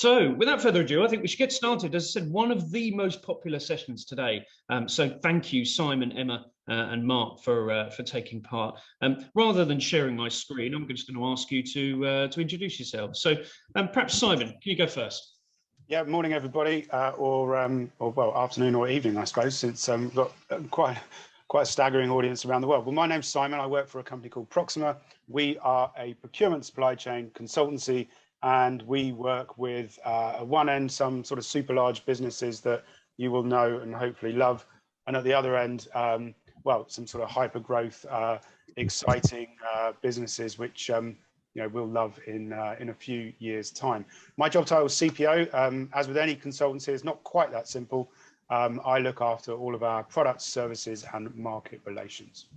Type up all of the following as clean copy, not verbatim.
So without further ado, I think we should get started. As I said, one of the most popular sessions today. So thank you, Simon, Emma, and Mark for taking part. Rather than sharing my screen, I'm just going to ask you to introduce yourselves. So perhaps Simon, can you go first? Yeah, morning everybody, or well, afternoon or evening, I suppose, since we've got quite a staggering audience around the world. Well, my name's Simon. I work for a company called Procurement. We are a procurement supply chain consultancy, and we work with at one end some sort of super large businesses that you will know and hopefully love, and at the other end, well, some sort of hyper growth, exciting businesses which we'll love in a few years' time. My job title is CPO. As with any consultancy, it's not quite that simple. I look after all of our products, services, and market relations.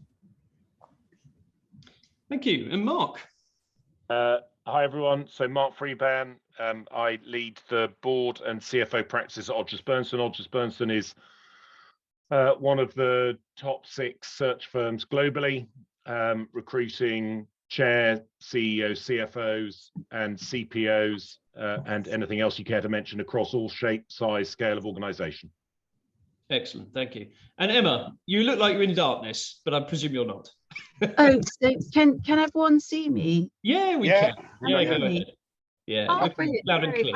Thank you. And Mark? Hi, everyone. So Mark Freeban. I lead the board and CFO practice at Odgers Berndtson. Odgers Berndtson is one of the top 6 search firms globally, recruiting chair, CEOs, CFOs, and CPOs, and anything else you care to mention across all shape, size, scale of organization. Excellent, thank you. And Emma, you look like you're in darkness, but I presume you're not. Oh, so can everyone see me? Yeah, we can. Yeah, go ahead. Yeah, oh, brilliant. Loud and clear.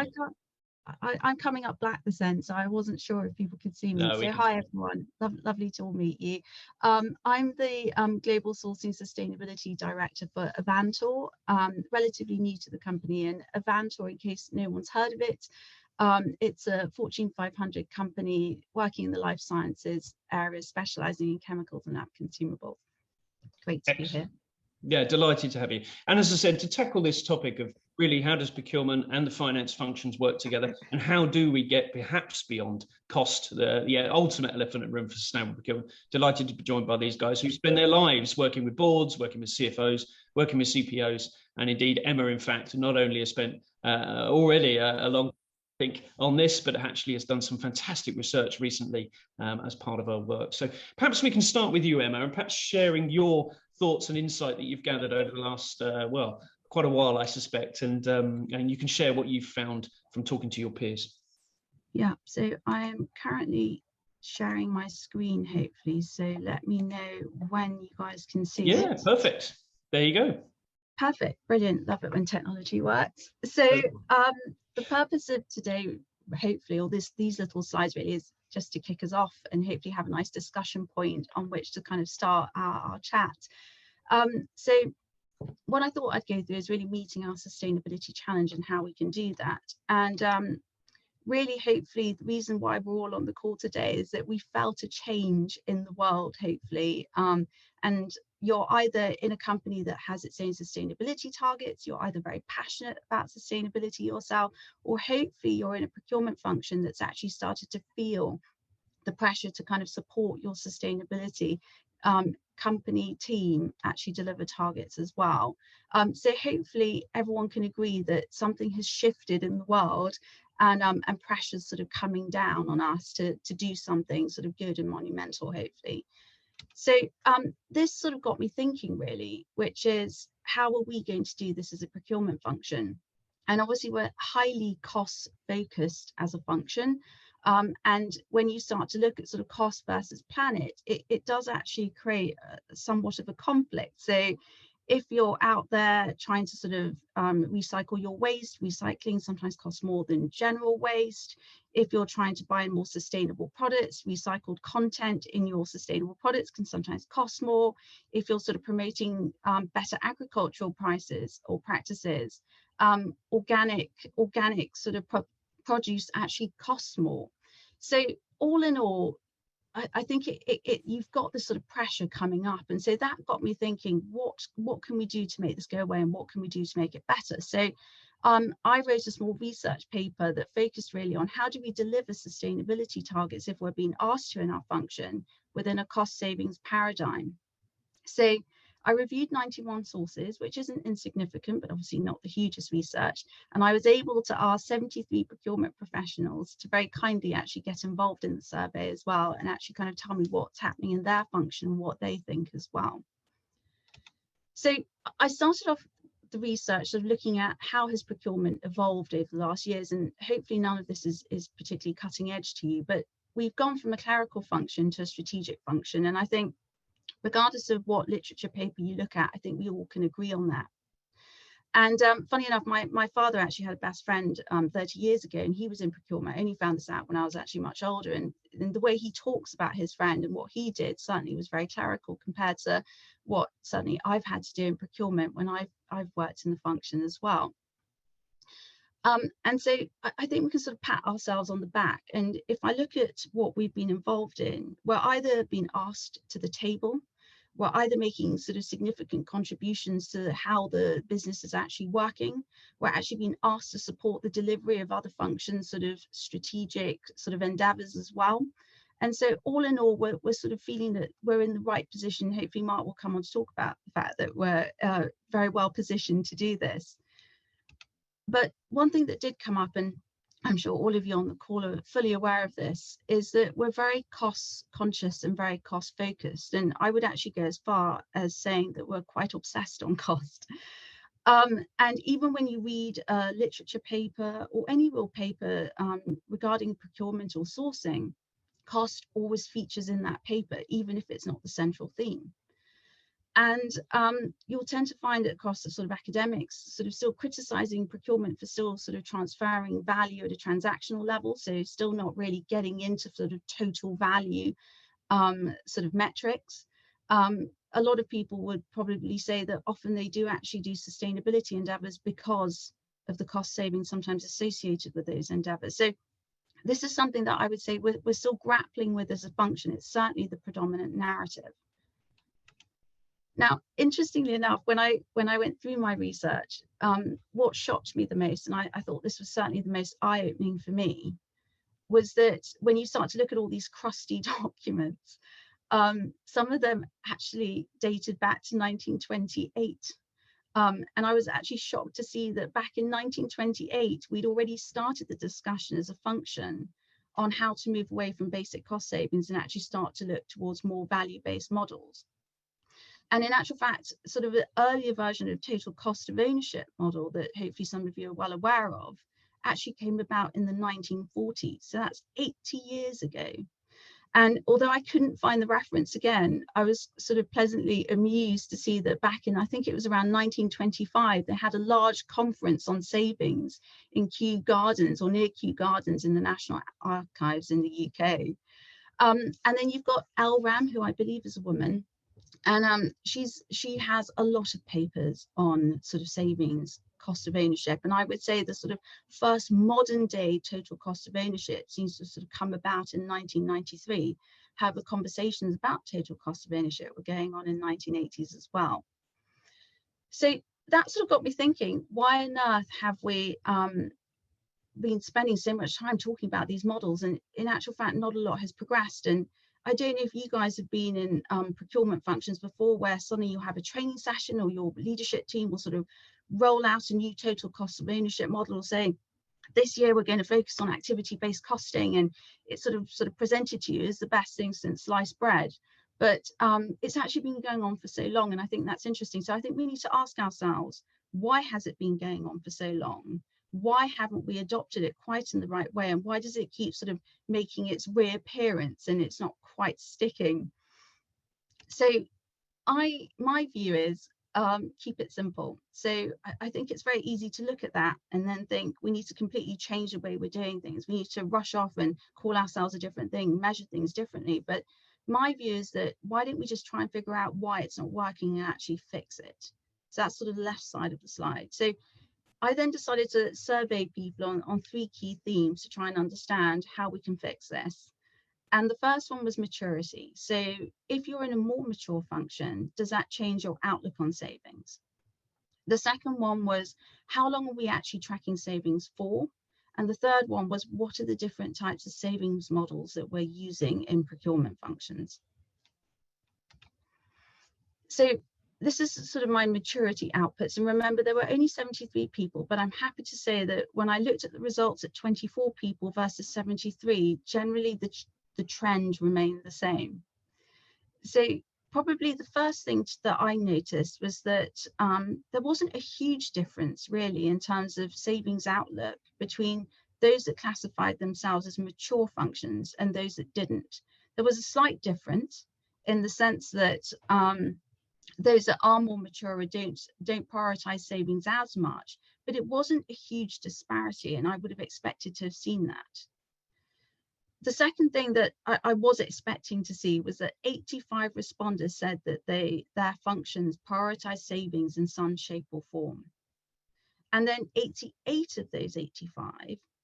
I'm coming up black this end, so I wasn't sure if people could see me. No, so hi everyone, lovely to all meet you. I'm the Global Sourcing Sustainability Director for Avantor, relatively new to the company. And Avantor, in case no one's heard of it, it's a Fortune 500 company working in the life sciences area, specializing in chemicals and lab consumables. Great to be here. Yeah, delighted to have you. And as I said, to tackle this topic of really how does procurement and the finance functions work together, and how do we get perhaps beyond cost, the ultimate elephant in the room for sustainable procurement. Delighted to be joined by these guys who spend their lives working with boards, working with CFOs, working with CPOs, and indeed Emma, in fact, not only has spent already a long think on this, but actually has done some fantastic research recently as part of our work. So perhaps we can start with you, Emma, and perhaps sharing your thoughts and insight that you've gathered over the last, well, quite a while, I suspect, and you can share what you've found from talking to your peers. Yeah, so I am currently sharing my screen, hopefully, so let me know when you guys can see it. Yeah, perfect. There you go. Perfect, brilliant, love it when technology works. So the purpose of today, hopefully, or these little slides really, is just to kick us off and hopefully have a nice discussion point on which to kind of start our chat. So what I thought I'd go through is really meeting our sustainability challenge and how we can do that. And really, hopefully, the reason why we're all on the call today is that we felt a change in the world, hopefully. And you're either in a company that has its own sustainability targets, you're either very passionate about sustainability yourself, or hopefully you're in a procurement function that's actually started to feel the pressure to kind of support your sustainability company team actually deliver targets as well. So hopefully everyone can agree that something has shifted in the world, and pressure's sort of coming down on us to do something sort of good and monumental, hopefully. So this sort of got me thinking, really, which is, how are we going to do this as a procurement function? And obviously we're highly cost focused as a function. And when you start to look at sort of cost versus planet, it does actually create somewhat of a conflict. So if you're out there trying to sort of recycle your waste, recycling sometimes costs more than general waste. If you're trying to buy more sustainable products, recycled content in your sustainable products can sometimes cost more. If you're sort of promoting better agricultural prices or practices, organic sort of produce actually costs more. So all in all, I think you've got this sort of pressure coming up, and so that got me thinking, what can we do to make this go away, and what can we do to make it better? So I wrote a small research paper that focused really on how do we deliver sustainability targets if we're being asked to in our function within a cost savings paradigm. So I reviewed 91 sources, which isn't insignificant, but obviously not the hugest research. And I was able to ask 73 procurement professionals to very kindly actually get involved in the survey as well, and actually kind of tell me what's happening in their function and what they think as well. So I started off the research, sort of looking at how has procurement evolved over the last years, and hopefully none of this is particularly cutting edge to you, but we've gone from a clerical function to a strategic function. And I think regardless of what literature paper you look at, I think we all can agree on that. And funny enough, my father actually had a best friend 30 years ago, and he was in procurement. I only found this out when I was actually much older. And the way he talks about his friend and what he did certainly was very clerical compared to what certainly I've had to do in procurement when I've worked in the function as well. And so I think we can sort of pat ourselves on the back. And if I look at what we've been involved in, we're either being asked to the table, we're either making sort of significant contributions to how the business is actually working, we're actually being asked to support the delivery of other functions, sort of strategic sort of endeavors as well. And so all in all, we're sort of feeling that we're in the right position. Hopefully Mark will come on to talk about the fact that we're very well positioned to do this. But one thing that did come up, and I'm sure all of you on the call are fully aware of this, is that we're very cost conscious and very cost focused. And I would actually go as far as saying that we're quite obsessed on cost. And even when you read a literature paper or any real paper regarding procurement or sourcing, cost always features in that paper, even if it's not the central theme. And you'll tend to find that across the sort of academics sort of still criticizing procurement for still sort of transferring value at a transactional level, so still not really getting into sort of total value sort of metrics. A lot of people would probably say that often they do actually do sustainability endeavors because of the cost savings sometimes associated with those endeavors. So this is something that I would say we're still grappling with as a function. It's certainly the predominant narrative. Now, interestingly enough, when I went through my research, what shocked me the most, and I thought this was certainly the most eye-opening for me, was that when you start to look at all these crusty documents, some of them actually dated back to 1928. And I was actually shocked to see that back in 1928, we'd already started the discussion as a function on how to move away from basic cost savings and actually start to look towards more value-based models. And in actual fact, sort of an earlier version of total cost of ownership model that hopefully some of you are well aware of actually came about in the 1940s. So that's 80 years ago. And although I couldn't find the reference again, I was sort of pleasantly amused to see that back in, I think it was around 1925, they had a large conference on savings in Kew Gardens or near Kew Gardens in the National Archives in the UK. And then you've got Elle Ram, who I believe is a woman. And she has a lot of papers on sort of savings, cost of ownership. And I would say the sort of first modern day total cost of ownership seems to sort of come about in 1993. However, conversations about total cost of ownership were going on in 1980s as well. So that sort of got me thinking, why on earth have we been spending so much time talking about these models? And in actual fact, not a lot has progressed. And I don't know if you guys have been in procurement functions before where suddenly you have a training session or your leadership team will sort of roll out a new total cost of ownership model saying, this year we're going to focus on activity-based costing, and it's sort of presented to you as the best thing since sliced bread. But it's actually been going on for so long, and I think that's interesting. So I think we need to ask ourselves, why has it been going on for so long? Why haven't we adopted it quite in the right way? And why does it keep sort of making its reappearance and it's not quite sticking? So my view is keep it simple. So I think it's very easy to look at that and then think we need to completely change the way we're doing things. We need to rush off and call ourselves a different thing, measure things differently. But my view is that why don't we just try and figure out why it's not working and actually fix it? So that's sort of the left side of the slide. So I then decided to survey people on 3 key themes to try and understand how we can fix this. And the first one was maturity. So if you're in a more mature function, does that change your outlook on savings? The second one was, how long are we actually tracking savings for? And the third one was, what are the different types of savings models that we're using in procurement functions? So this is sort of my maturity outputs. And remember, there were only 73 people, but I'm happy to say that when I looked at the results at 24 people versus 73, generally the trend remained the same. So probably the first thing that I noticed was that there wasn't a huge difference really in terms of savings outlook between those that classified themselves as mature functions and those that didn't. There was a slight difference in the sense that those that are more mature don't prioritize savings as much, but it wasn't a huge disparity, and I would have expected to have seen that. The second thing that I was expecting to see was that 85 responders said that their functions prioritize savings in some shape or form. And then 88 of those 85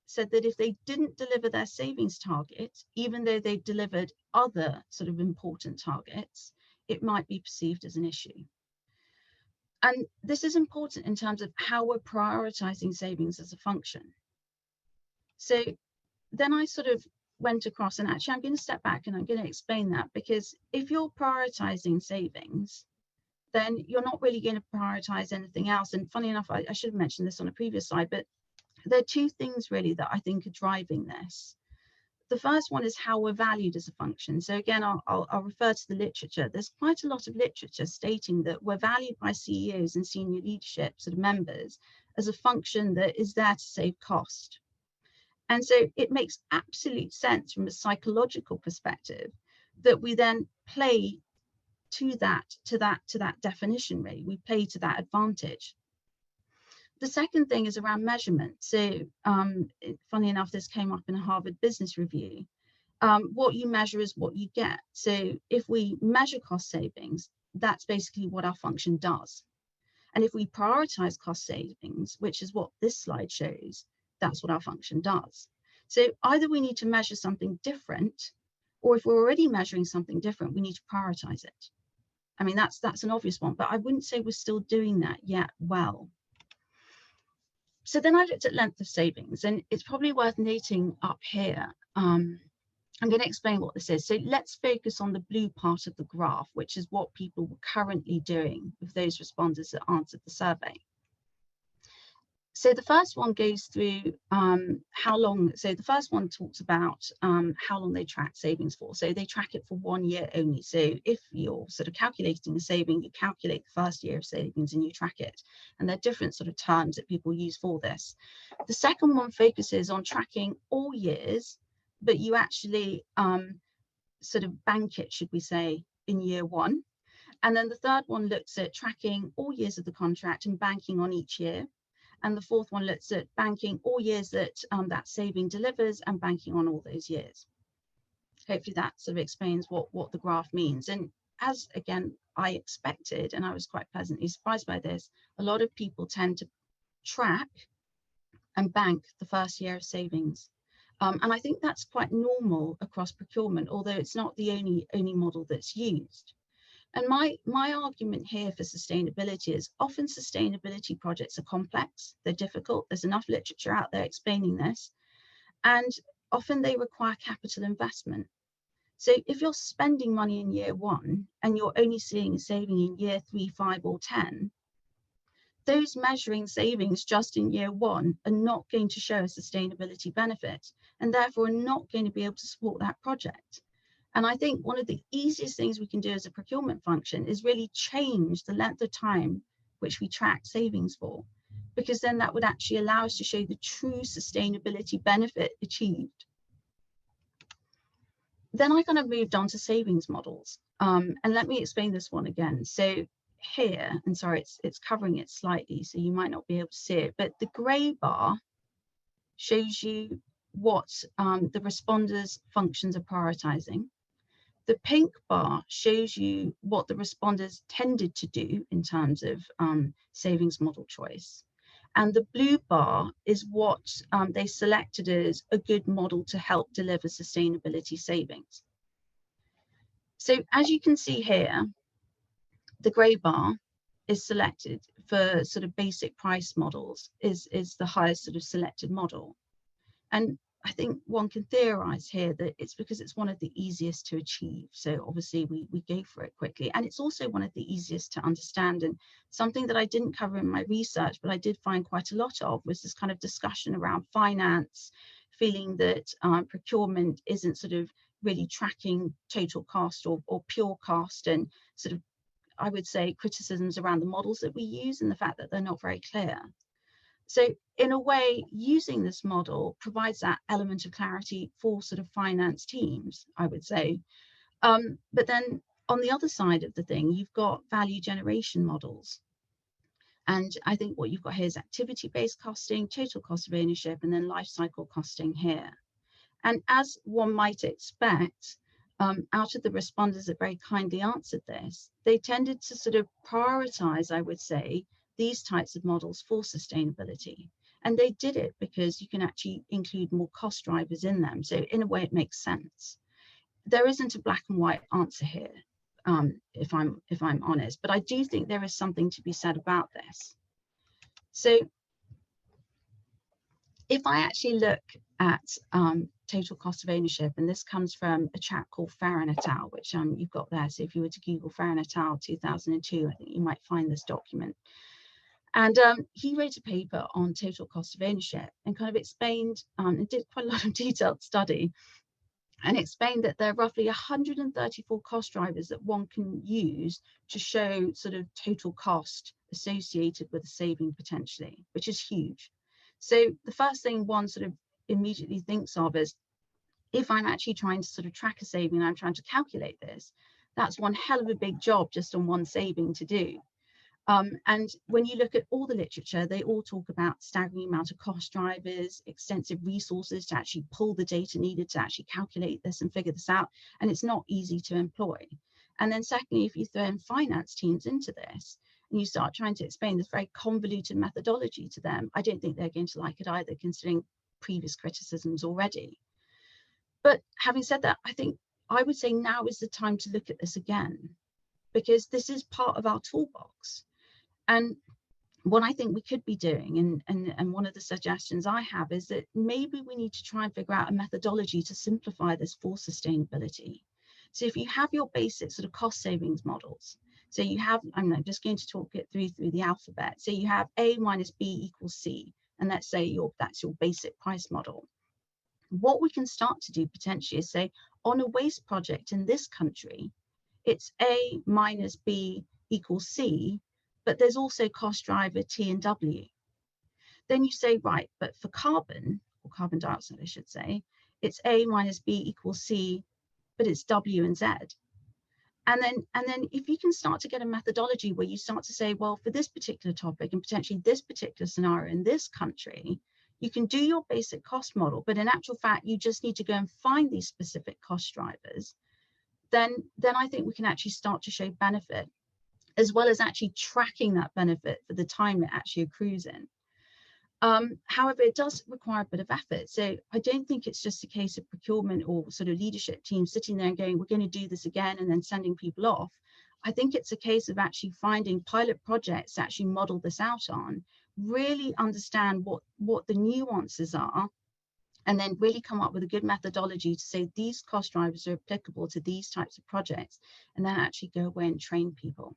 said that if they didn't deliver their savings target, even though they delivered other sort of important targets, it might be perceived as an issue. And this is important in terms of how we're prioritizing savings as a function. So then I sort of went across, and actually I'm going to step back and I'm going to explain that, because if you're prioritizing savings, then you're not really going to prioritize anything else. And funny enough, I should have mentioned this on a previous slide, but there are two things really that I think are driving this. The first one is how we're valued as a function. So again, I'll refer to the literature. There's quite a lot of literature stating that we're valued by CEOs and senior leadership sort of members as a function that is there to save cost. And so it makes absolute sense from a psychological perspective that we then play to that definition, really. We play to that advantage. The second thing is around measurement. So funny enough, this came up in a Harvard Business Review. What you measure is what you get. So if we measure cost savings, that's basically what our function does. And if we prioritize cost savings, which is what this slide shows, that's what our function does. So either we need to measure something different, or if we're already measuring something different, we need to prioritize it. I mean, that's an obvious one, but I wouldn't say we're still doing that yet well. So then I looked at length of savings, and it's probably worth noting up here. I'm going to explain what this is. So let's focus on the blue part of the graph, which is what people were currently doing with those responders that answered the survey. So the first one goes through how long, so the first one talks about how long they track savings for. So they track it for 1 year only. So if you're sort of calculating a saving, you calculate the first year of savings and you track it. And there are different sort of terms that people use for this. The second one focuses on tracking all years, but you actually sort of bank it, should we say, in year one. And then the third one looks at tracking all years of the contract and banking on each year. And the fourth one looks at banking all years that that saving delivers and banking on all those years. Hopefully that sort of explains what the graph means. And as, again, I expected, and I was quite pleasantly surprised by this, a lot of people tend to track and bank the first year of savings. And I think that's quite normal across procurement, although it's not the only model that's used. And my argument here for sustainability is often sustainability projects are complex, they're difficult, there's enough literature out there explaining this, and often they require capital investment. So if you're spending money in year one and you're only seeing a saving in year 3, 5, or 10, those measuring savings just in year one are not going to show a sustainability benefit, and therefore are not going to be able to support that project. And I think one of the easiest things we can do as a procurement function is really change the length of time which we track savings for, because then that would actually allow us to show the true sustainability benefit achieved. Then I kind of moved on to savings models. And let me explain this one again. So here, and sorry, it's covering it slightly, so you might not be able to see it, but the gray bar shows you what the responders' functions are prioritizing. The pink bar shows you what the responders tended to do in terms of savings model choice. And the blue bar is what they selected as a good model to help deliver sustainability savings. So as you can see here, the grey bar is selected for sort of basic price models, is the highest sort of selected model. And I think one can theorize here that it's because it's one of the easiest to achieve. So obviously we go for it quickly. And it's also one of the easiest to understand. And something that I didn't cover in my research, but I did find quite a lot of, was this kind of discussion around finance, feeling that procurement isn't sort of really tracking total cost or pure cost, and sort of, I would say, criticisms around the models that we use and the fact that they're not very clear. So in a way, using this model provides that element of clarity for sort of finance teams, I would say. But then on the other side of the thing, you've got value generation models. And I think what you've got here is activity-based costing, total cost of ownership, and then life cycle costing here. And as one might expect, out of the responders that very kindly answered this, they tended to sort of prioritize, I would say, these types of models for sustainability. And they did it because you can actually include more cost drivers in them. So in a way, it makes sense. There isn't a black and white answer here, if I'm honest, but I do think there is something to be said about this. So if I actually look at total cost of ownership, and this comes from a chap called Farron et al., which you've got there. So if you were to Google Farron et al. 2002, I think you might find this document. And he wrote a paper on total cost of ownership and kind of explained and did quite a lot of detailed study, and explained that there are roughly 134 cost drivers that one can use to show sort of total cost associated with a saving potentially, which is huge. So the first thing one sort of immediately thinks of is, if I'm actually trying to sort of track a saving and I'm trying to calculate this, that's one hell of a big job just on one saving to do. And when you look at all the literature, they all talk about staggering amount of cost drivers, extensive resources to actually pull the data needed to actually calculate this and figure this out. And it's not easy to employ. And then secondly, if you throw in finance teams into this and you start trying to explain this very convoluted methodology to them, I don't think they're going to like it either, considering previous criticisms already. But having said that, I think I would say now is the time to look at this again, because this is part of our toolbox. And what I think we could be doing, and one of the suggestions I have, is that maybe we need to try and figure out a methodology to simplify this for sustainability. So if you have your basic sort of cost savings models, so you have, I'm just going to talk it through the alphabet. So you have A minus B equals C, and let's say that's your basic price model. What we can start to do potentially is say, on a waste project in this country, it's A minus B equals C, but there's also cost driver T and W. Then you say, right, but for carbon, or carbon dioxide, I should say, it's A minus B equals C, but it's W and Z. And then if you can start to get a methodology where you start to say, well, for this particular topic and potentially this particular scenario in this country, you can do your basic cost model, but in actual fact, you just need to go and find these specific cost drivers, then I think we can actually start to show benefit, as well as actually tracking that benefit for the time it actually accrues in. However, it does require a bit of effort. So I don't think it's just a case of procurement or sort of leadership teams sitting there and going, we're going to do this again, and then sending people off. I think it's a case of actually finding pilot projects to actually model this out on, really understand what the nuances are, and then really come up with a good methodology to say these cost drivers are applicable to these types of projects, and then actually go away and train people.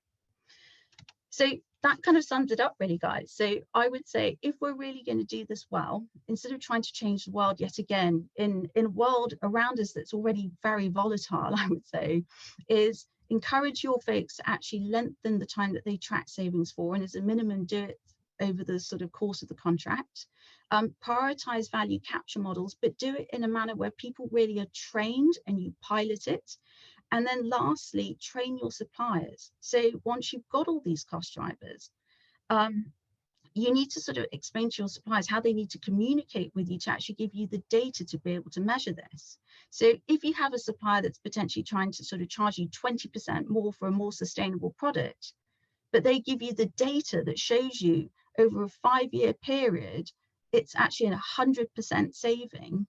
So that kind of sums it up really, guys. So I would say, if we're really going to do this well, instead of trying to change the world yet again in a world around us that's already very volatile, I would say, is encourage your folks to actually lengthen the time that they track savings for, and as a minimum do it over the sort of course of the contract. Prioritize value capture models, but do it in a manner where people really are trained and you pilot it. And then lastly, train your suppliers. So once you've got all these cost drivers, you need to sort of explain to your suppliers how they need to communicate with you to actually give you the data to be able to measure this. So if you have a supplier that's potentially trying to sort of charge you 20% more for a more sustainable product, but they give you the data that shows you over a 5-year period, it's actually a 100% saving,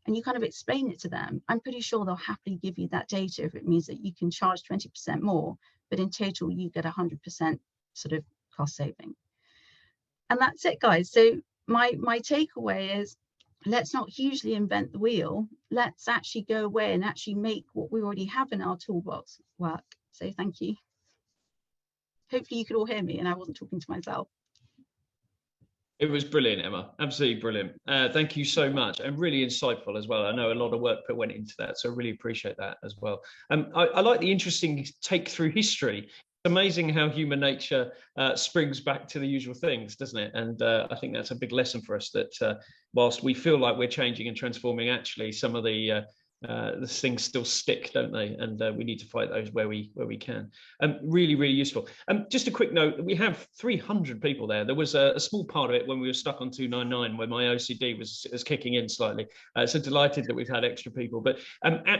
and you kind of explain it to them, I'm pretty sure they'll happily give you that data if it means that you can charge 20% more, but in total you get 100% sort of cost saving. And that's it, guys. So my takeaway is, let's not hugely invent the wheel. Let's actually go away and actually make what we already have in our toolbox work. So thank you. Hopefully you could all hear me and I wasn't talking to myself. It was brilliant, Emma. Absolutely brilliant. Thank you so much, and really insightful as well. I know a lot of work went into that, so I really appreciate that as well. I like the interesting take through history. It's amazing how human nature springs back to the usual things, doesn't it? And I think that's a big lesson for us, that whilst we feel like we're changing and transforming, actually some of the things still stick, don't they? And we need to fight those where we can. Really, really useful. Just a quick note: we have 300 people there. There was a small part of it when we were stuck on 299, where my OCD was kicking in slightly. So delighted that we've had extra people. But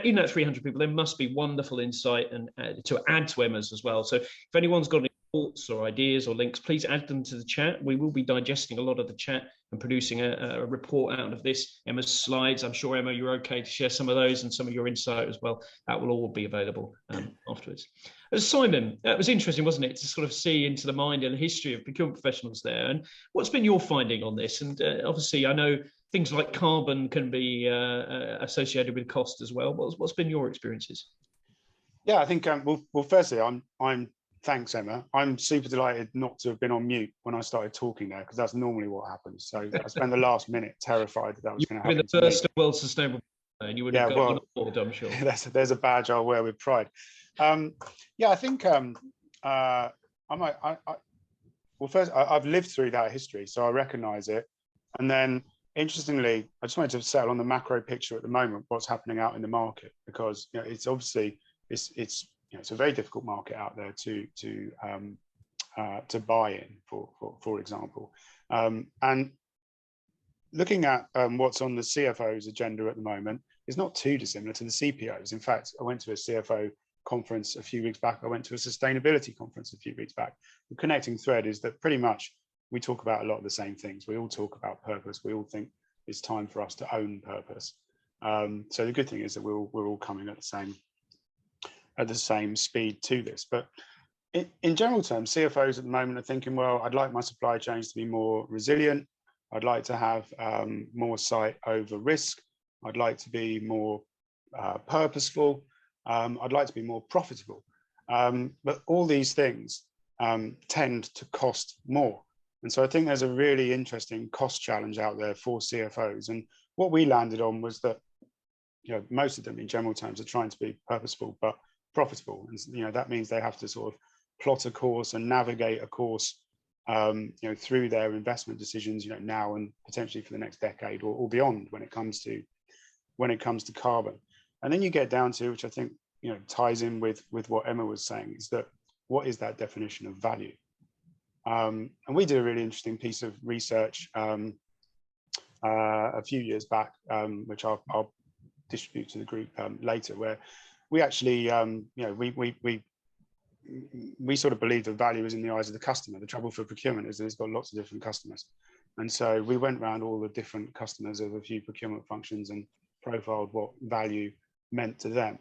in that 300 people, there must be wonderful insight and to add to Emma's as well. So if anyone's got any thoughts or ideas or links, please add them to the chat. We will be digesting a lot of the chat and producing a report out of this. Emma's slides, I'm sure, Emma, you're okay to share some of those and some of your insight as well. That will all be available afterwards. Simon, that was interesting, wasn't it, to sort of see into the mind and the history of procurement professionals there. And what's been your finding on this? And obviously, I know things like carbon can be associated with cost as well. What's been your experiences? Yeah, I think, well, firstly, thanks, Emma. I'm super delighted not to have been on mute when I started talking there, because that's normally what happens. So I spent the last minute terrified that was going to happen. You've been the first World Sustainable, and you would have got on board, I'm sure. There's a badge I'll wear with pride. Yeah, I think well, first, I've lived through that history, so I recognise it. And then, interestingly, I just wanted to settle on the macro picture at the moment, what's happening out in the market, because it's obviously it's a very difficult market out there to buy in, for example. And looking at what's on the CFO's agenda at the moment is not too dissimilar to the CPO's. In fact, I went to a CFO conference a few weeks back. I went to a sustainability conference a few weeks back. The connecting thread is that pretty much we talk about a lot of the same things. We all talk about purpose. We all think it's time for us to own purpose. So the good thing is that we're all coming at the same speed to this. But in general terms, CFOs at the moment are thinking, well, I'd like my supply chains to be more resilient. I'd like to have more sight over risk. I'd like to be more purposeful. I'd like to be more profitable. But all these things tend to cost more. And so I think there's a really interesting cost challenge out there for CFOs. And what we landed on was that most of them in general terms are trying to be purposeful but profitable. And that means they have to sort of plot a course and navigate a course through their investment decisions now and potentially for the next decade or beyond when it comes to carbon. And then you get down to, which I think ties in with what Emma was saying, is that what is that definition of value? And we did a really interesting piece of research a few years back, which I'll distribute to the group later, where we actually we sort of believe the value is in the eyes of the customer. The trouble for procurement is that it's got lots of different customers. And so we went around all the different customers of a few procurement functions and profiled what value meant to them.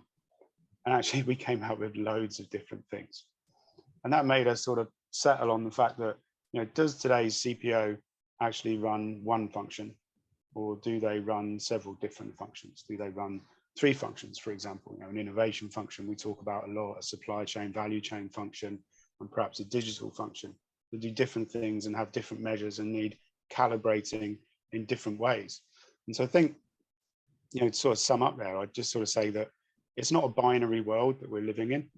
And actually we came out with loads of different things. And that made us sort of settle on the fact that, does today's CPO actually run one function, or do they run several different functions? Do they run 3 functions, for example? An innovation function we talk about a lot, a supply chain, value chain function, and perhaps a digital function. They do different things and have different measures and need calibrating in different ways. And so I think, to sort of sum up there, I'd just sort of say that it's not a binary world that we're living in.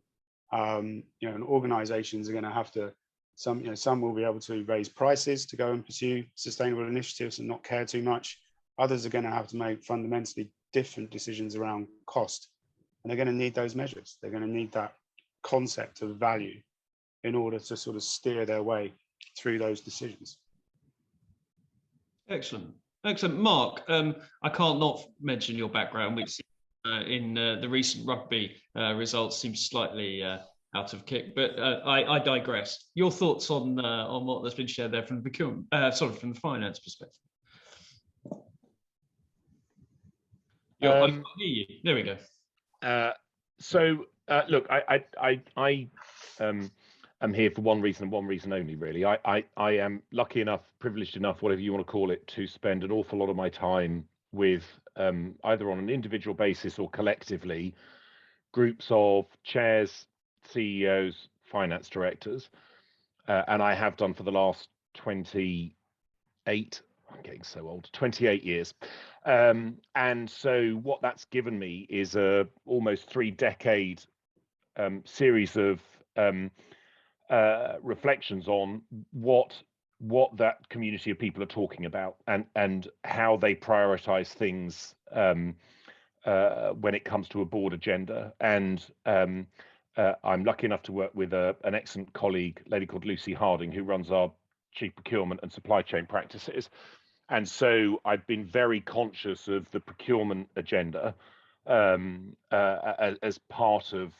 And organizations are going to have to, some will be able to raise prices to go and pursue sustainable initiatives and not care too much. Others are going to have to make fundamentally different decisions around cost, and they're going to need those measures. They're going to need that concept of value in order to sort of steer their way through those decisions. Excellent. Mark, I can't not mention your background, which in the recent rugby results seems slightly out of kick, but I digress. Your thoughts on what has been shared there from the from the finance perspective? I can't hear you. There we go. Look, I am here for one reason and one reason only, really. I am lucky enough, privileged enough, whatever you want to call it, to spend an awful lot of my time with either on an individual basis or collectively groups of chairs, CEOs, finance directors, and I have done for the last 20 I'm getting so old, 28 years. And so what that's given me is a almost 3-decade series of reflections on what that community of people are talking about, and how they prioritize things when it comes to a board agenda. And I'm lucky enough to work with an excellent colleague, a lady called Lucy Harding, who runs our chief procurement and supply chain practices. And so I've been very conscious of the procurement agenda as part of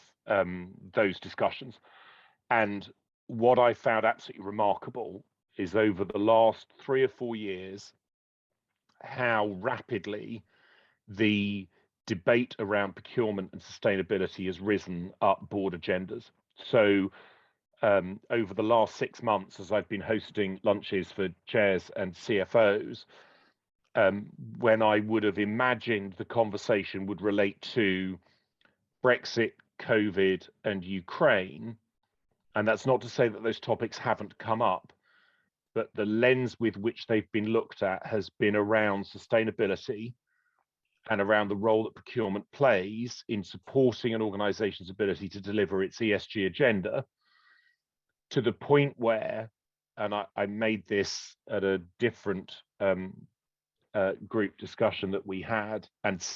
those discussions. And what I found absolutely remarkable is over the last 3 or 4 years, how rapidly the debate around procurement and sustainability has risen up board agendas. So over the last 6 months, as I've been hosting lunches for chairs and CFOs, when I would have imagined the conversation would relate to Brexit, COVID, and Ukraine, and that's not to say that those topics haven't come up, but the lens with which they've been looked at has been around sustainability and around the role that procurement plays in supporting an organization's ability to deliver its ESG agenda, to the point where, and I made this at a different group discussion that we had, and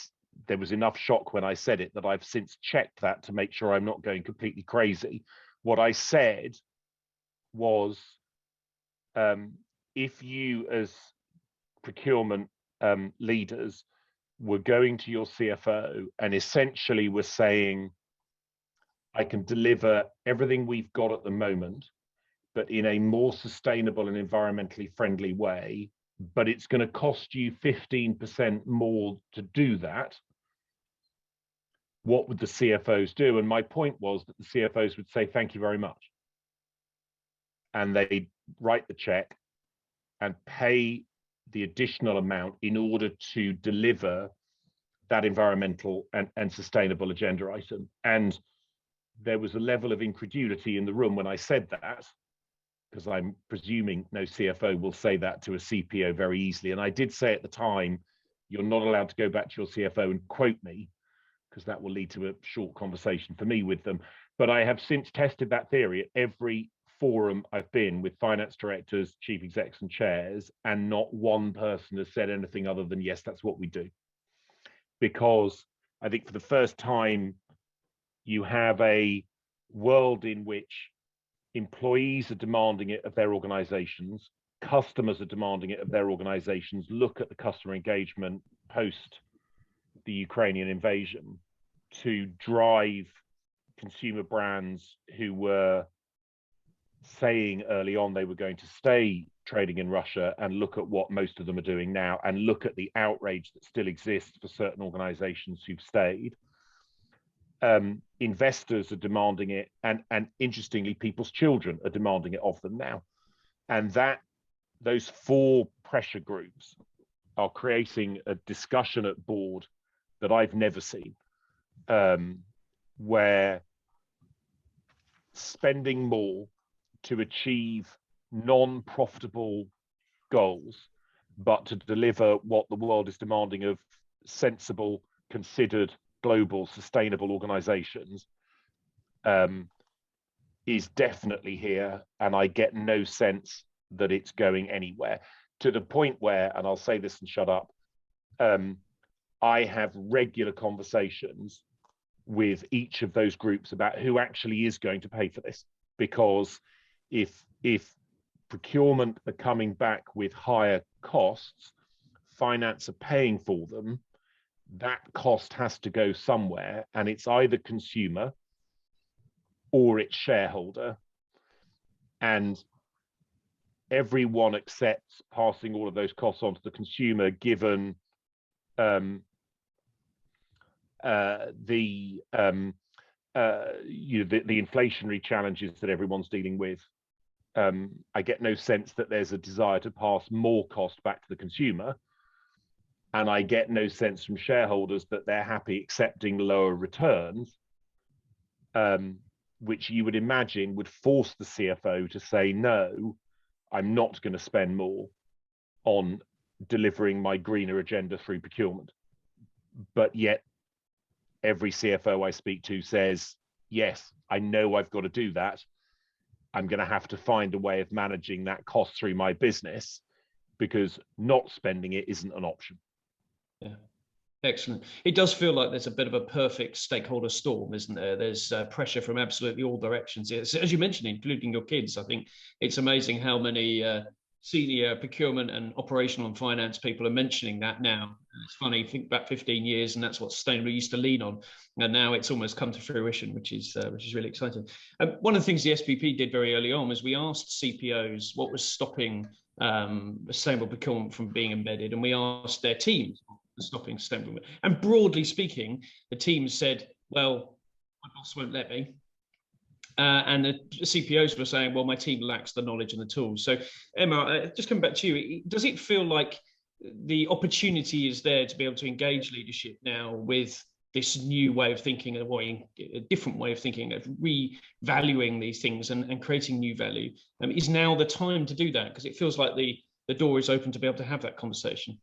there was enough shock when I said it that I've since checked that to make sure I'm not going completely crazy. What I said was, if you as procurement leaders were going to your CFO and essentially were saying, I can deliver everything we've got at the moment, but in a more sustainable and environmentally friendly way, but it's going to cost you 15% more to do that, what would the CFOs do? And my point was that the CFOs would say, thank you very much. And they'd write the check and pay the additional amount in order to deliver that environmental and sustainable agenda item. And there was a level of incredulity in the room when I said that, because I'm presuming no CFO will say that to a CPO very easily. And I did say at the time, you're not allowed to go back to your CFO and quote me, because that will lead to a short conversation for me with them. But I have since tested that theory at every forum I've been with finance directors, chief execs, and chairs, and not one person has said anything other than, yes, that's what we do. Because I think for the first time, you have a world in which employees are demanding it of their organizations, customers are demanding it of their organizations. Look at the customer engagement post the Ukrainian invasion to drive consumer brands who were saying early on they were going to stay trading in Russia, and look at what most of them are doing now, and look at the outrage that still exists for certain organizations who've stayed. Investors are demanding it, and interestingly, people's children are demanding it of them now. And those 4 pressure groups are creating a discussion at board that I've never seen, where spending more to achieve non-profitable goals, but to deliver what the world is demanding of sensible, considered, global, sustainable organizations, is definitely here. And I get no sense that it's going anywhere, to the point where, and I'll say this and shut up, I have regular conversations with each of those groups about who actually is going to pay for this. Because if procurement are coming back with higher costs, finance are paying for them, that cost has to go somewhere, and it's either consumer or it's shareholder. And everyone accepts passing all of those costs on to the consumer, given the inflationary challenges that everyone's dealing with. I get no sense that there's a desire to pass more cost back to the consumer, and I get no sense from shareholders that they're happy accepting lower returns, which you would imagine would force the CFO to say, no, I'm not going to spend more on delivering my greener agenda through procurement. But yet every CFO I speak to says, yes, I know I've got to do that. I'm going to have to find a way of managing that cost through my business, because not spending it isn't an option. Yeah. Excellent. It does feel like there's a bit of a perfect stakeholder storm, isn't there? There's pressure from absolutely all directions. As you mentioned, including your kids. I think it's amazing how many senior procurement and operational and finance people are mentioning that now. It's funny, think back 15 years, and that's what sustainability used to lean on, and now it's almost come to fruition, which is really exciting. One of the things the SPP did very early on was we asked CPOs what was stopping sustainable procurement from being embedded, and we asked their teams stopping sustainable. And broadly speaking, the team said, well, my boss won't let me. And the CPOs were saying, well, my team lacks the knowledge and the tools. So Emma, just coming back to you, does it feel like the opportunity is there to be able to engage leadership now with this new way of thinking, a different way of thinking, of revaluing these things and creating new value? Is now the time to do that? Because it feels like the door is open to be able to have that conversation.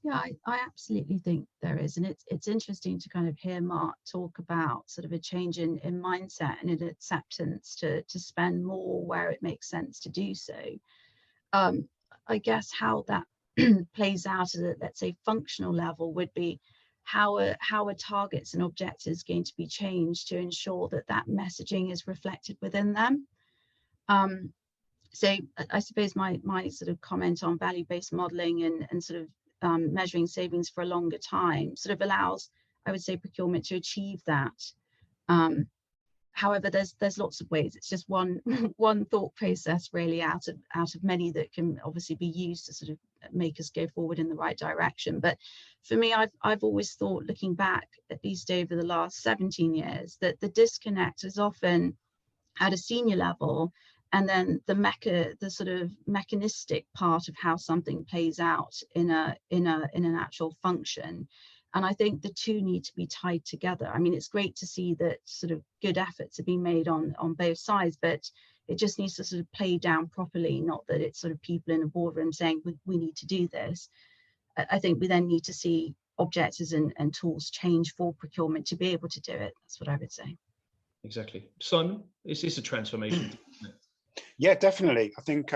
Yeah, I absolutely think there is. And it's interesting to kind of hear Mark talk about sort of a change in mindset and in acceptance to spend more where it makes sense to do so. I guess how that plays out at a, let's say, functional level would be how are targets and objectives going to be changed to ensure that that messaging is reflected within them. So I suppose my sort of comment on value-based modeling and sort of measuring savings for a longer time sort of allows, I would say, procurement to achieve that. However, there's lots of ways. It's just one thought process really out of many that can obviously be used to sort of make us go forward in the right direction. But for me, I've always thought, looking back at least over the last 17 years, that the disconnect is often at a senior level, and then the sort of mechanistic part of how something plays out in an actual function. And I think the two need to be tied together. I mean, it's great to see that sort of good efforts are being made on both sides, but it just needs to sort of play down properly, not that it's sort of people in a boardroom saying we need to do this. I think we then need to see objectives and tools change for procurement to be able to do it. That's what I would say. Exactly. Simon, is this a transformation? Yeah, definitely. I think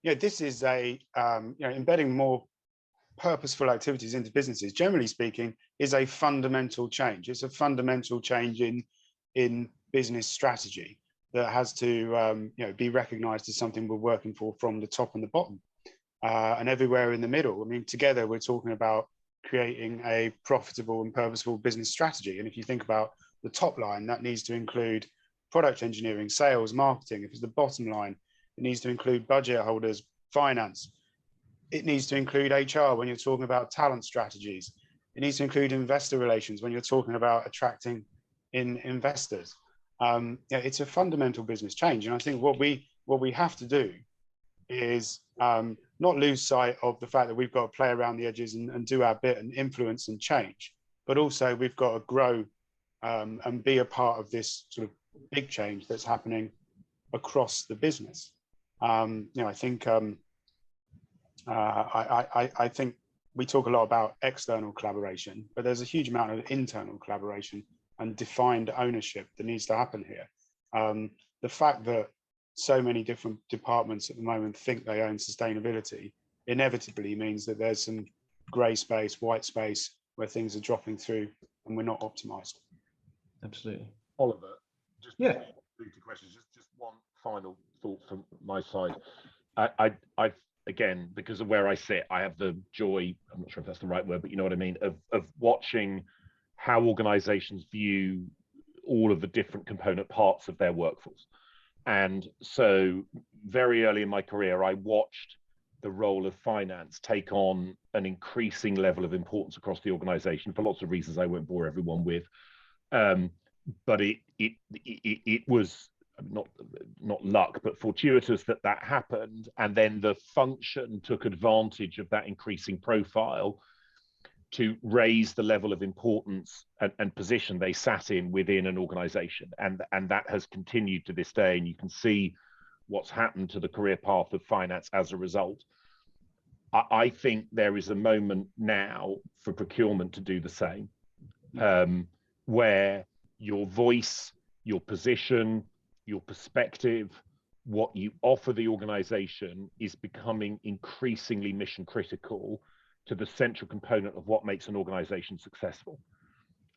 this is a embedding more purposeful activities into businesses, generally speaking, is a fundamental change. It's a fundamental change in business strategy that has to be recognized as something we're working for from the top and the bottom and everywhere in the middle. I mean, together we're talking about creating a profitable and purposeful business strategy. And if you think about the top line, that needs to include product engineering, sales, marketing. If it's the bottom line, it needs to include budget holders, finance. It needs to include HR when you're talking about talent strategies. It needs to include investor relations when you're talking about attracting in investors. It's a fundamental business change. And I think what we have to do is not lose sight of the fact that we've got to play around the edges and do our bit and influence and change, but also we've got to grow and be a part of this sort of big change that's happening across the business. I think I think we talk a lot about external collaboration, but there's a huge amount of internal collaboration and defined ownership that needs to happen here. The fact that so many different departments at the moment think they own sustainability inevitably means that there's some grey space, white space where things are dropping through and we're not optimized. Absolutely. Oliver, just yeah. Two questions. Just one final thought from my side. I've again, because of where I sit, I have the joy, I'm not sure if that's the right word, but you know what I mean, of watching how organizations view all of the different component parts of their workforce. And so very early in my career, I watched the role of finance take on an increasing level of importance across the organization for lots of reasons I won't bore everyone with. But it was not luck, but fortuitous that happened, and then the function took advantage of that increasing profile to raise the level of importance and position they sat in within an organization, and that has continued to this day. And you can see what's happened to the career path of finance as a result. I think there is a moment now for procurement to do the same, where your voice, your position, your perspective, what you offer the organization is becoming increasingly mission critical to the central component of what makes an organization successful.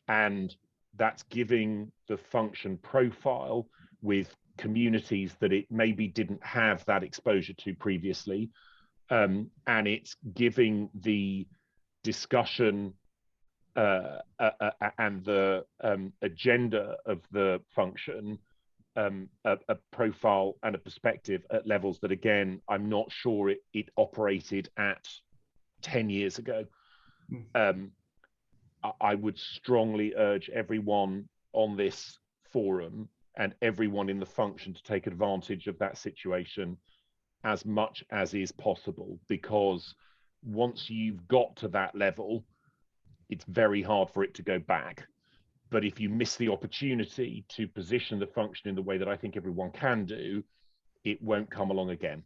And that's giving the function profile with communities that it maybe didn't have that exposure to previously. And it's giving the discussion and the agenda of the function a profile and a perspective at levels that, again, I'm not sure it operated at 10 years ago. I would strongly urge everyone on this forum and everyone in the function to take advantage of that situation as much as is possible, because once you've got to that level, it's very hard for it to go back. But if you miss the opportunity to position the function in the way that I think everyone can do, it won't come along again.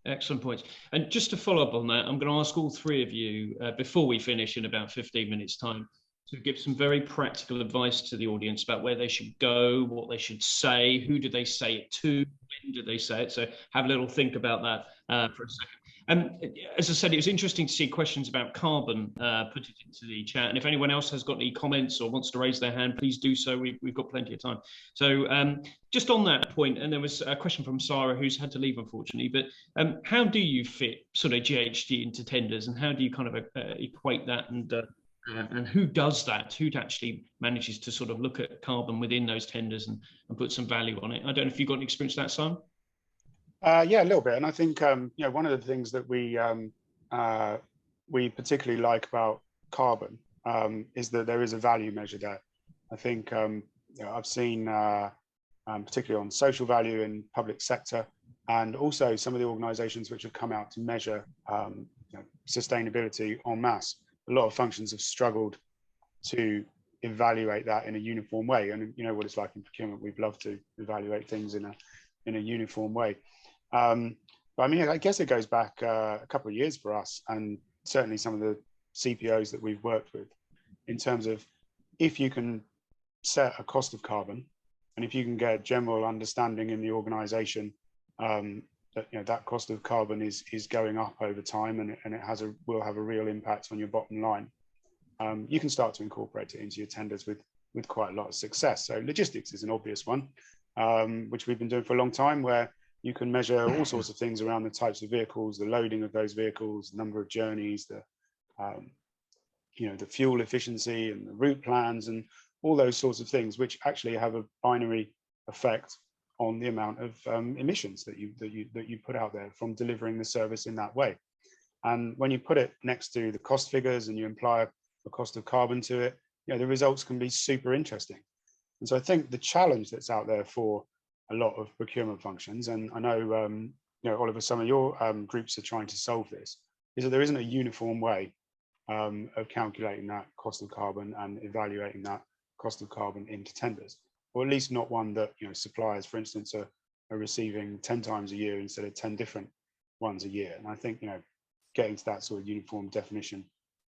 Excellent points. And just to follow up on that, I'm going to ask all three of you before we finish in about 15 minutes time to give some very practical advice to the audience about where they should go, what they should say, who do they say it to, when do they say it. So have a little think about that for a second. As I said, it was interesting to see questions about carbon put it into the chat. And if anyone else has got any comments or wants to raise their hand, please do so. We've got plenty of time. So just on that point, and there was a question from Sarah, who's had to leave, unfortunately, but how do you fit sort of GHG into tenders, and how do you kind of equate that, and who does that? Who actually manages to sort of look at carbon within those tenders and put some value on it? I don't know if you've got any experience of that, Simon? Yeah, a little bit. And I think one of the things that we particularly like about carbon is that there is a value measure there. I think I've seen particularly on social value in public sector, and also some of the organisations which have come out to measure sustainability en masse. A lot of functions have struggled to evaluate that in a uniform way, and you know what it's like in procurement. We'd love to evaluate things in a uniform way. But I mean, I guess it goes back a couple of years for us, and certainly some of the CPOs that we've worked with, in terms of if you can set a cost of carbon, and if you can get general understanding in the organisation that that cost of carbon is going up over time, and it will have a real impact on your bottom line, you can start to incorporate it into your tenders with quite a lot of success. So logistics is an obvious one, which we've been doing for a long time, where you can measure all sorts of things around the types of vehicles, the loading of those vehicles, the number of journeys, the fuel efficiency and the route plans and all those sorts of things, which actually have a binary effect on the amount of emissions that you put out there from delivering the service in that way. And when you put it next to the cost figures and you apply a cost of carbon to it, the results can be super interesting. And so I think the challenge that's out there for a lot of procurement functions, and I know Oliver, some of your groups are trying to solve this, is that there isn't a uniform way of calculating that cost of carbon and evaluating that cost of carbon into tenders, or at least not one that suppliers, for instance, are receiving 10 times a year instead of 10 different ones a year. And I think getting to that sort of uniform definition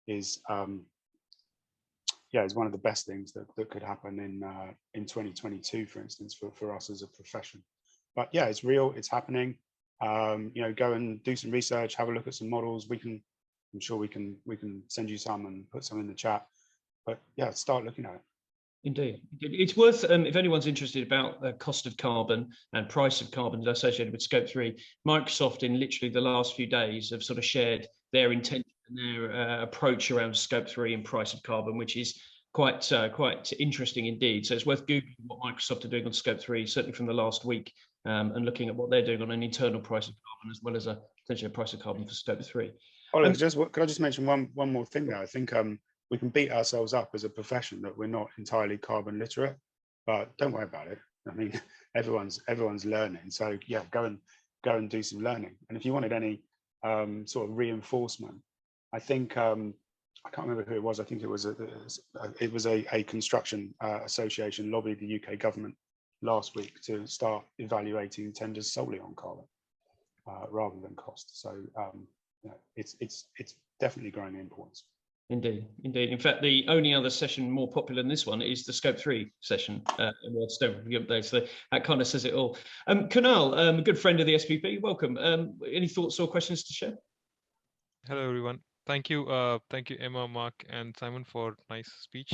is is one of the best things that could happen in 2022, for instance, for us as a profession. But yeah, it's real, it's happening. Go and do some research, have a look at some models. I'm sure we can send you some and put some in the chat. But yeah, start looking at it. Indeed. It's worth, if anyone's interested about the cost of carbon and price of carbon associated with Scope 3, Microsoft in literally the last few days have sort of shared their intention and their approach around Scope 3 and price of carbon, which is quite interesting indeed. So it's worth Googling what Microsoft are doing on Scope 3, certainly from the last week, and looking at what they're doing on an internal price of carbon, as well as potentially a price of carbon for Scope 3. Oliver, could I just mention one more thing there? I think we can beat ourselves up as a profession that we're not entirely carbon literate, but don't worry about it. I mean, everyone's learning. So yeah, go and do some learning. And if you wanted any sort of reinforcement, I think I can't remember who it was. I think it was a construction association lobbied the UK government last week to start evaluating tenders solely on carbon rather than cost. So it's definitely growing in importance. Indeed, indeed. In fact, the only other session more popular than this one is the Scope 3 session in World Stone Procurement Day. So that kind of says it all. Kunal, a good friend of the SPP, welcome. Any thoughts or questions to share? Hello, everyone. Thank you, Emma, Mark, and Simon for nice speech.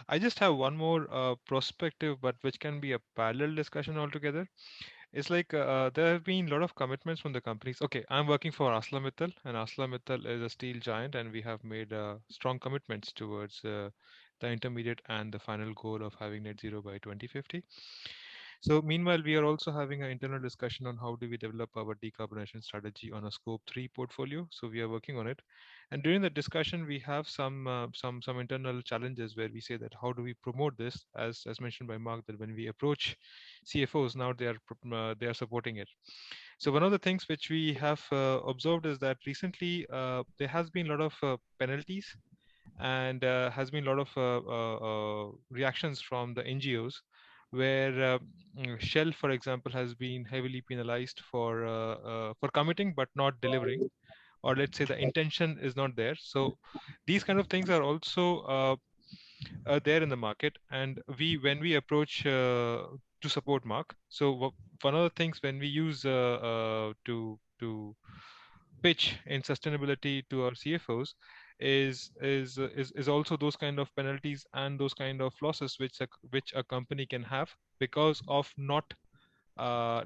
I just have one more prospective, but which can be a parallel discussion altogether. It's like there have been a lot of commitments from the companies. Okay, I'm working for ArcelorMittal, and ArcelorMittal is a steel giant, and we have made strong commitments towards the intermediate and the final goal of having net zero by 2050. So meanwhile, we are also having an internal discussion on how do we develop our decarbonization strategy on a Scope 3 portfolio. So we are working on it. And during the discussion, we have some internal challenges where we say that how do we promote this, as mentioned by Mark, that when we approach CFOs now they are supporting it. So one of the things which we have observed is that recently there has been a lot of penalties and has been a lot of reactions from the NGOs where Shell, for example, has been heavily penalized for committing but not delivering, or let's say the intention is not there. So these kind of things are also there in the market, and when we approach to support Mark. So one of the things when we use to pitch in sustainability to our CFOs is also those kind of penalties and those kind of losses which a company can have because of not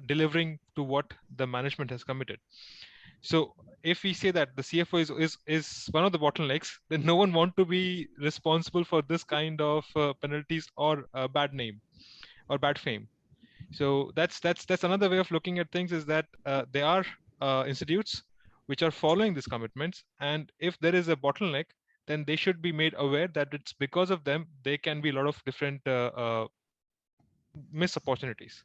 delivering to what the management has committed. So if we say that the CFO is one of the bottlenecks, then no one want to be responsible for this kind of penalties or bad name or bad fame. So that's another way of looking at things, is that there are institutes which are following these commitments, and if there is a bottleneck, then they should be made aware that it's because of them there can be a lot of different missed opportunities.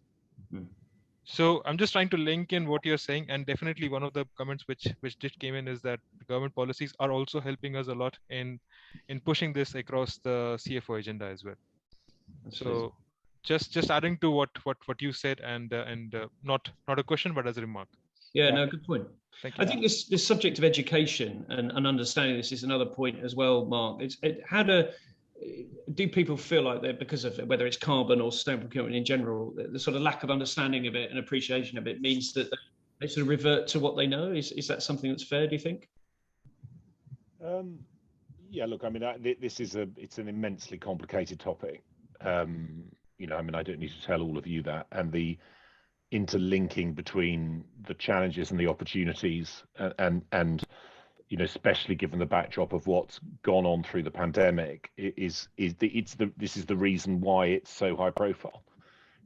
So I'm just trying to link in what you're saying, and definitely one of the comments which did came in is that government policies are also helping us a lot in pushing this across the CFO agenda as well. So just adding to what you said, and not a question but as a remark. Yeah, no, good point. Thank you. I think this subject of education and understanding this is another point as well, Mark. How do people feel like they're, because of whether it's carbon or sustainable procurement in general, the sort of lack of understanding of it and appreciation of it means that they sort of revert to what they know? Is that something that's fair, do you think? Yeah, look, I mean, it's an immensely complicated topic. You know, I mean, I don't need to tell all of you that, and the interlinking between the challenges and the opportunities, and you know, especially given the backdrop of what's gone on through the pandemic, this is the reason why it's so high profile,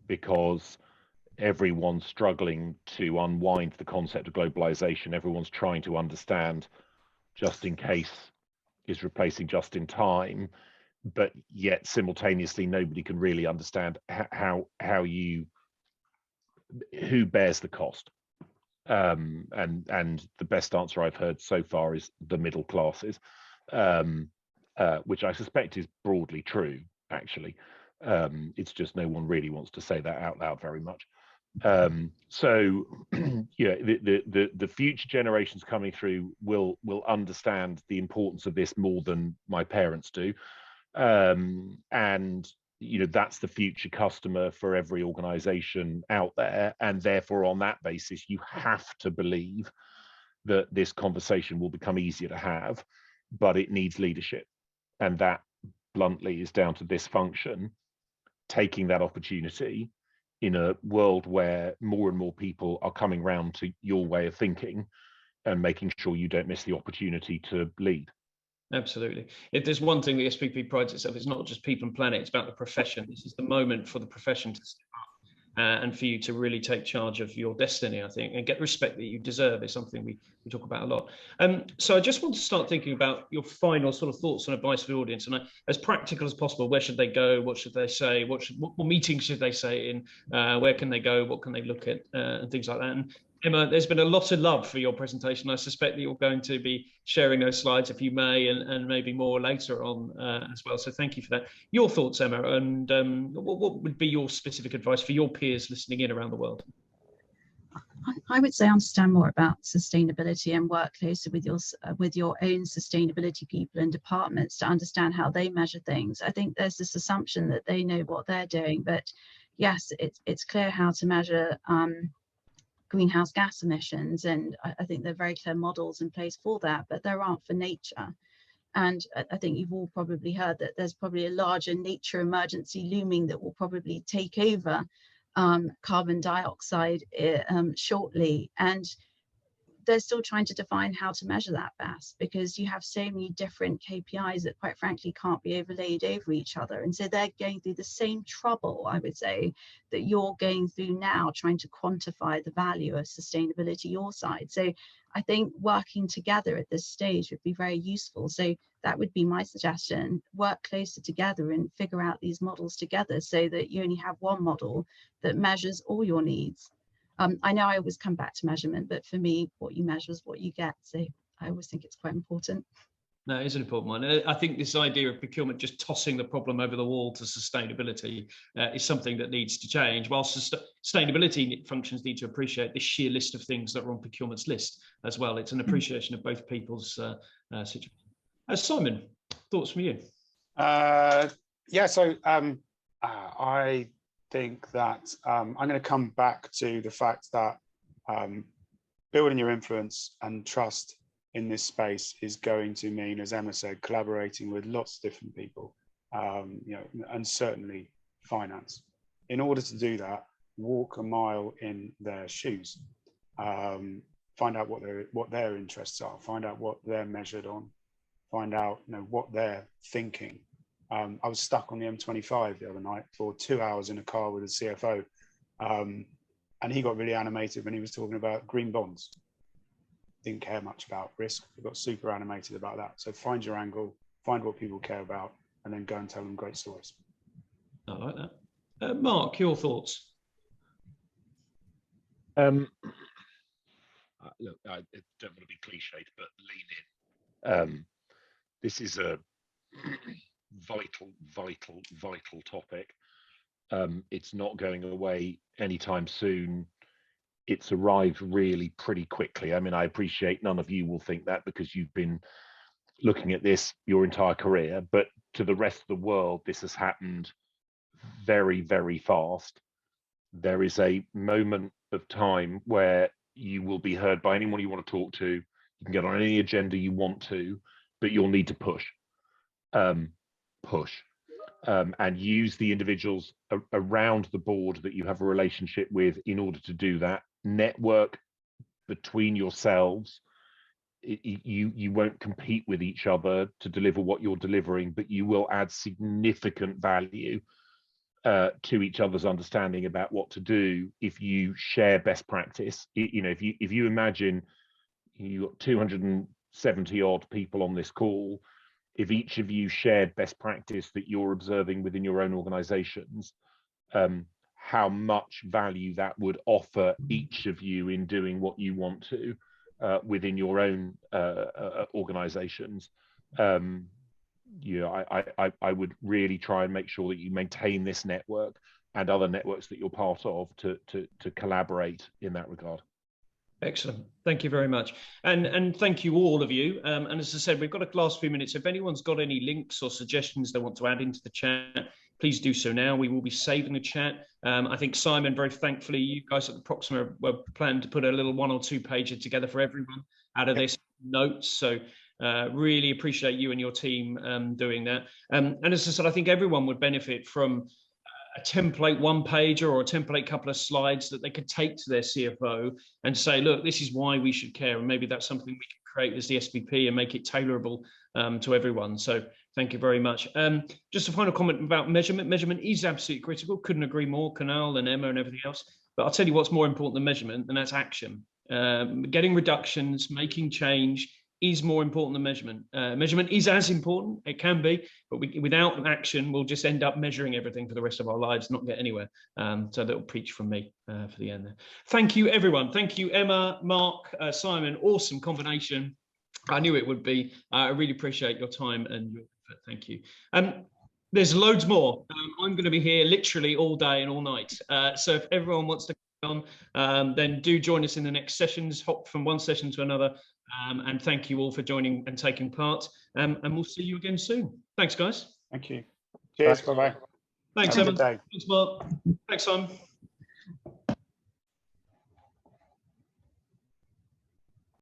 because everyone's struggling to unwind the concept of globalization. Everyone's trying to understand just in case is replacing just in time, but yet simultaneously nobody can really understand who bears the cost. And the best answer I've heard so far is the middle classes, which I suspect is broadly true, actually. It's just no one really wants to say that out loud very much. So yeah, the future generations coming through will understand the importance of this more than my parents do, and you know, that's the future customer for every organization out there, and therefore on that basis you have to believe that this conversation will become easier to have, but it needs leadership, and that bluntly is down to this function taking that opportunity in a world where more and more people are coming round to your way of thinking and making sure you don't miss the opportunity to lead. Absolutely. If there's one thing the SPP prides itself, it's not just people and planet, it's about the profession. This is the moment for the profession to step up and for you to really take charge of your destiny, I think, and get the respect that you deserve is something we talk about a lot. So I just want to start thinking about your final sort of thoughts and advice for the audience, and as practical as possible. Where should they go? What should they say? What meetings should they say in? Where can they go? What can they look at? And things like that. And Emma, there's been a lot of love for your presentation. I suspect that you're going to be sharing those slides, if you may, and maybe more later on as well. So thank you for that. Your thoughts, Emma, and what would be your specific advice for your peers listening in around the world? I would say understand more about sustainability and work closer with your own sustainability people and departments to understand how they measure things. I think there's this assumption that they know what they're doing, but yes, it's clear how to measure greenhouse gas emissions, and I think there are very clear models in place for that, but there aren't for nature. And I think you've all probably heard that there's probably a larger nature emergency looming that will probably take over carbon dioxide shortly, and they're still trying to define how to measure that best, because you have so many different KPIs that quite frankly can't be overlaid over each other. And so they're going through the same trouble, I would say, that you're going through now, trying to quantify the value of sustainability your side. So I think working together at this stage would be very useful. So that would be my suggestion. Work closer together and figure out these models together so that you only have one model that measures all your needs. I know I always come back to measurement, but for me, what you measure is what you get. So I always think it's quite important. No, it is an important one. I think this idea of procurement just tossing the problem over the wall to sustainability is something that needs to change. Whilst sustainability functions need to appreciate the sheer list of things that are on procurement's list as well. It's an appreciation of both people's situation. Simon, thoughts from you? Yeah, so I think that I'm going to come back to the fact that building your influence and trust in this space is going to mean, as Emma said, collaborating with lots of different people, and certainly finance. In order to do that, walk a mile in their shoes, find out what their interests are, find out what they're measured on, find out what they're thinking. I was stuck on the M25 the other night for 2 hours in a car with a CFO, and he got really animated when he was talking about green bonds. Didn't care much about risk, but got super animated about that. So find your angle, find what people care about, and then go and tell them great stories. I like that. Mark, your thoughts? Look, I don't want to be cliched, but lean in. This is a vital topic. It's not going away anytime soon. It's arrived really pretty quickly. I mean, I appreciate none of you will think that because you've been looking at this your entire career, but to the rest of the world, this has happened very, very fast. There is a moment of time where you will be heard by anyone you want to talk to. You can get on any agenda you want to, but you'll need to push. And use the individuals around the board that you have a relationship with in order to do that. Network between yourselves. You won't compete with each other to deliver what you're delivering, but you will add significant value to each other's understanding about what to do if you share best practice. If you imagine you got 270 odd people on this call, if each of you shared best practice that you're observing within your own organizations, how much value that would offer each of you in doing what you want to within your own organizations. I would really try and make sure that you maintain this network and other networks that you're part of to collaborate in that regard. Excellent. Thank you very much. And thank you all of you. And as I said, we've got a last few minutes. If anyone's got any links or suggestions they want to add into the chat, please do so now. We will be saving the chat. I think, Simon, very thankfully, you guys at the Proxima were planning to put a little 1 or 2 pager together for everyone out of this notes. So really appreciate you and your team doing that. And as I said, I think everyone would benefit from a template 1-pager or a template couple of slides that they could take to their CFO and say, look, this is why we should care. And maybe that's something we can create as the SPP and make it tailorable to everyone. So thank you very much. Just a final comment about measurement. Measurement is absolutely critical. Couldn't agree more, Kunal and Emma and everything else. But I'll tell you what's more important than measurement, and that's action. Getting reductions, making change is more important than measurement. Measurement is as important, it can be, but without action, we'll just end up measuring everything for the rest of our lives, not get anywhere. So that'll preach from me for the end there. Thank you, everyone. Thank you, Emma, Mark, Simon. Awesome combination. I knew it would be. I really appreciate your time and your effort. Thank you. There's loads more. I'm going to be here literally all day and all night. So if everyone wants to come on, then do join us in the next sessions, hop from one session to another. And thank you all for joining and taking part. And we'll see you again soon. Thanks, guys. Thank you. Cheers. Bye-bye. Thanks, Emma. Thanks, Mark. Thanks, Simon.